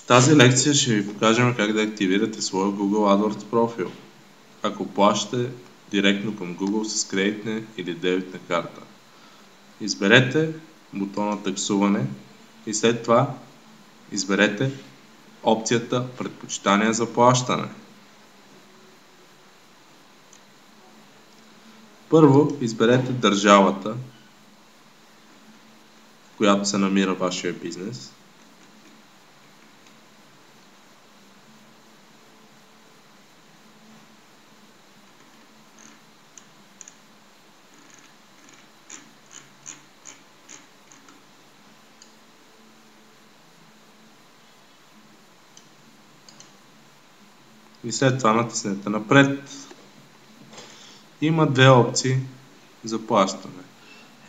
тази лекция ще ви покажем как да активирате своя Google AdWords профил, ако плащате директно към Google с кредитна или дебитна карта. Изберете бутона таксуване и след това изберете опцията предпочитания за плащане. Първо изберете държавата, в която се намира вашия бизнес. И след това натиснете напред. Има две опции за плащане.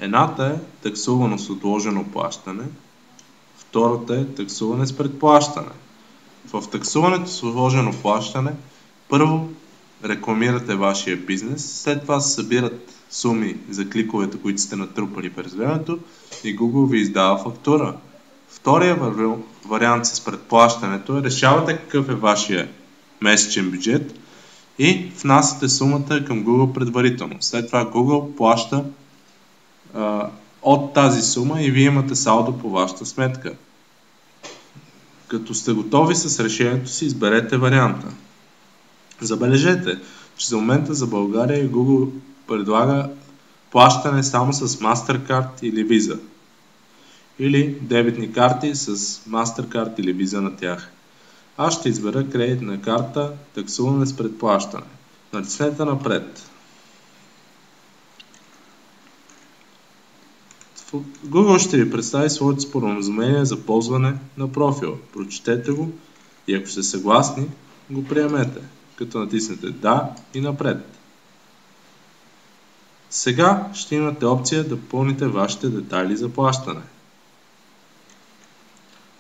Едната е таксувано с отложено плащане, втората е таксуване с предплащане. В таксуването с отложено плащане първо рекламирате вашия бизнес, след това се събират суми за кликовете, които сте натрупали през времето и Google ви издава фактура. Втория вариант с предплащането е решавате какъв е вашия месечен бюджет и внасяте сумата към Google предварително. След това Google плаща от тази сума и вие имате салдо по вашата сметка. Като сте готови с решението си, изберете варианта. Забележете, че за момента за България Google предлага плащане само с MasterCard или Visa. Или дебитни карти с MasterCard или Visa на тях. Аз ще избера кредитна карта, таксуване с предплащане. Натиснете напред. Google ще ви представи своето споразумение за ползване на профила. Прочетете го и ако сте съгласни, го приемете, като натиснете да и напред. Сега ще имате опция да попълните вашите детайли за плащане.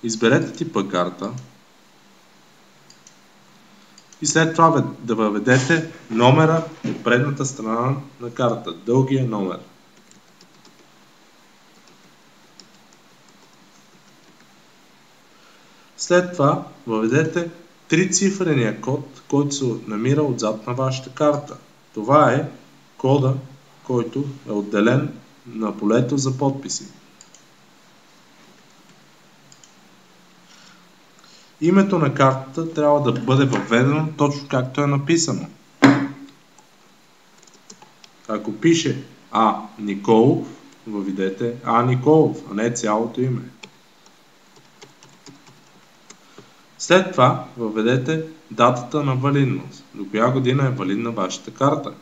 Изберете типа карта и след това да въведете номера от предната страна на карта, дългия номер. След това въведете трицифрения код, който се намира отзад на вашата карта. Това е кода, който е отделен на полето за подписи. Името на картата трябва да бъде въведено точно както е написано. Ако пише А. Николов, въведете А. Николов, а не цялото име. След това въведете датата на валидност, до коя година е валидна вашата карта.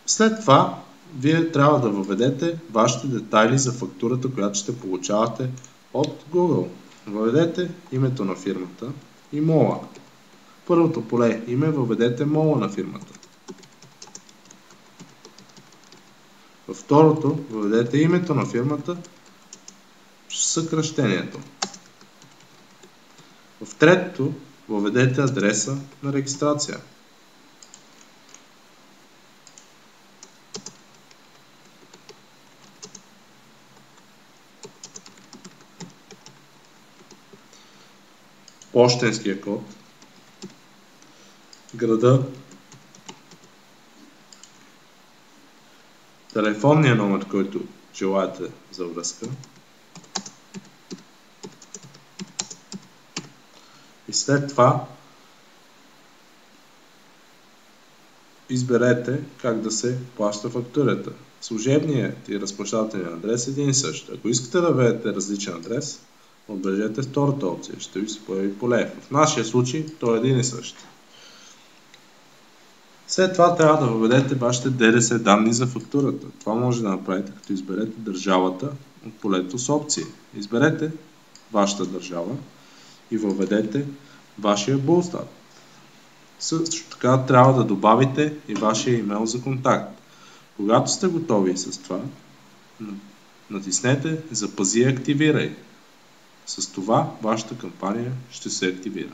След това вие трябва да въведете вашите детайли за фактурата, която ще получавате от Google. Въведете името на фирмата и мола. В първото поле име въведете мола на фирмата. Във второто въведете името на фирмата, съкращението. В третото въведете адреса на регистрация. Пощенския код, града, телефонния номер, който желаете за връзка и след това изберете как да се плаща фактурата. Служебният и разплащателен адрес е един и същ. Ако искате да введете различен адрес, отбележете втората опция, ще ви се появи поле. В нашия случай той е един и същ. След това трябва да въведете вашите ДДС данни за фактурата. Това може да направите, като изберете държавата от полето с опции. Изберете вашата държава и въведете вашия БУЛСТАТ. Също така трябва да добавите и вашия имейл за контакт. Когато сте готови с това, натиснете Запази и активирай. С това вашата кампания ще се активира.